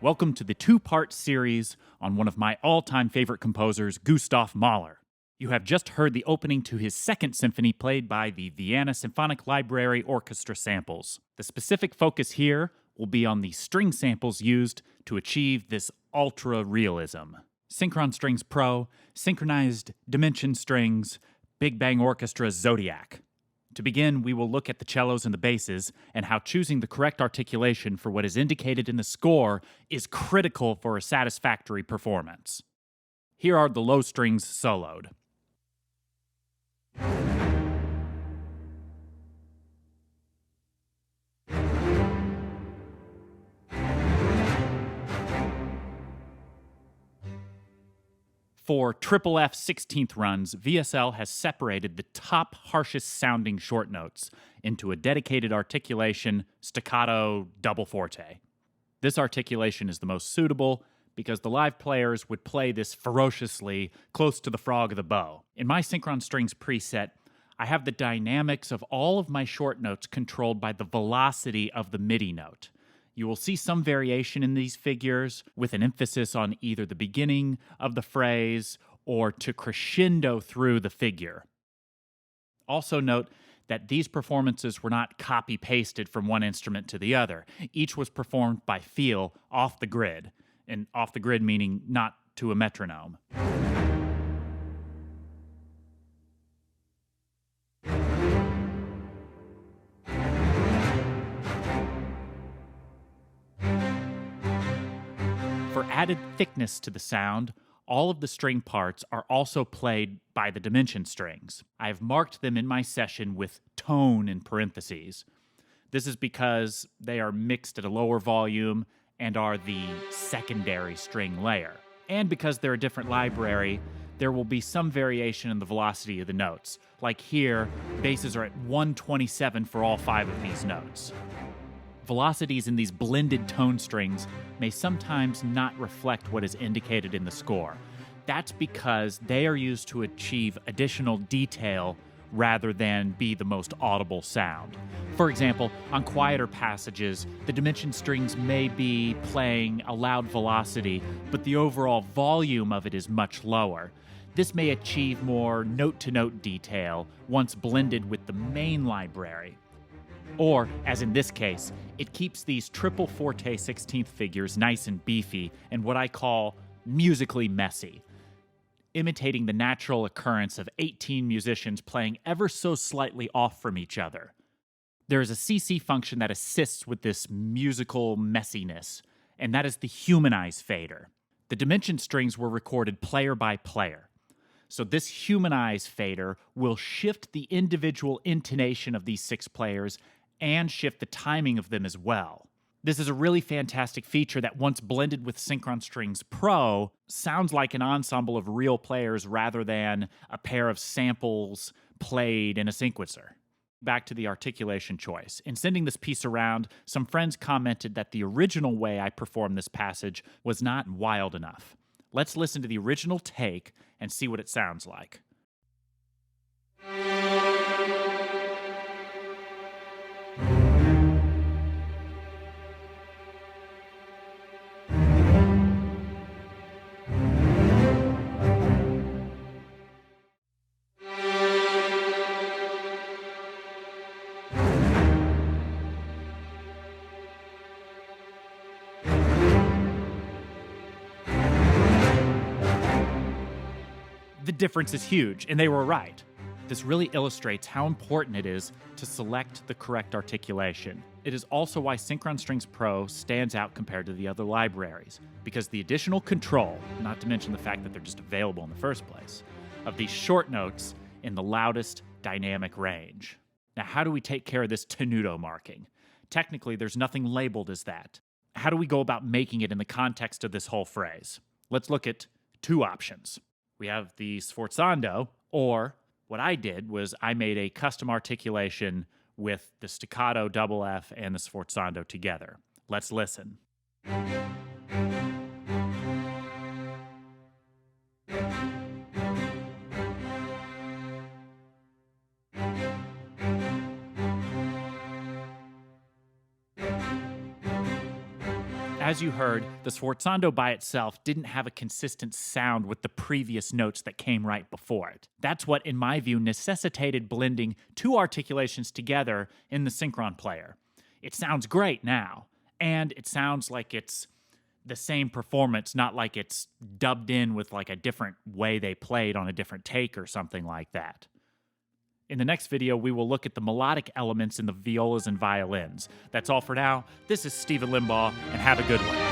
Welcome to the two-part series on one of my all-time favorite composers, Gustav Mahler. You have just heard the opening to his second symphony played by the Vienna Symphonic Library Orchestra samples. The specific focus here will be on the string samples used to achieve this ultra-realism. Synchron Strings Pro, Synchronized Dimension Strings, Big Bang Orchestra Zodiac. To begin, we will look at the cellos and the basses and how choosing the correct articulation for what is indicated in the score is critical for a satisfactory performance. Here are the low strings soloed. For triple F 16th runs, VSL has separated the top harshest sounding short notes into a dedicated articulation staccato double forte. This articulation is the most suitable because the live players would play this ferociously close to the frog of the bow. In my Synchron Strings preset, I have the dynamics of all of my short notes controlled by the velocity of the MIDI note. You will see some variation in these figures with an emphasis on either the beginning of the phrase or to crescendo through the figure. Also note that these performances were not copy-pasted from one instrument to the other. Each was performed by feel off the grid, and off the grid meaning not to a metronome. For added thickness to the sound, all of the string parts are also played by the dimension strings. I have marked them in my session with tone in parentheses. This is because they are mixed at a lower volume and are the secondary string layer. And because they're a different library, there will be some variation in the velocity of the notes. Like here, basses are at 127 for all 5 of these notes. Velocities in these blended tone strings may sometimes not reflect what is indicated in the score. That's because they are used to achieve additional detail rather than be the most audible sound. For example, on quieter passages, the dimension strings may be playing a loud velocity, but the overall volume of it is much lower. This may achieve more note-to-note detail once blended with the main library. Or, as in this case, it keeps these triple forte 16th figures nice and beefy and what I call musically messy, imitating the natural occurrence of 18 musicians playing ever so slightly off from each other. There is a CC function that assists with this musical messiness, and that is the humanize fader. The dimension strings were recorded player by player. So this humanize fader will shift the individual intonation of these 6 players and shift the timing of them as well. This is a really fantastic feature that once blended with Synchron Strings Pro, sounds like an ensemble of real players rather than a pair of samples played in a sequencer. Back to the articulation choice. In sending this piece around, some friends commented that the original way I performed this passage was not wild enough. Let's listen to the original take and see what it sounds like. The difference is huge, and they were right. This really illustrates how important it is to select the correct articulation. It is also why Synchron Strings Pro stands out compared to the other libraries, because the additional control, not to mention the fact that they're just available in the first place, of these short notes in the loudest dynamic range. Now, how do we take care of this tenuto marking? Technically, there's nothing labeled as that. How do we go about making it in the context of this whole phrase? Let's look at 2 options. We have the sforzando, or what I did was I made a custom articulation with the staccato double F and the sforzando together. Let's listen. As you heard, the sforzando by itself didn't have a consistent sound with the previous notes that came right before it. That's what, in my view, necessitated blending two articulations together in the Synchron player. It sounds great now, and it sounds like it's the same performance, not like it's dubbed in with like a different way they played on a different take or something like that. In the next video, we will look at the melodic elements in the violas and violins. That's all for now. This is Stephen Limbaugh, and have a good one.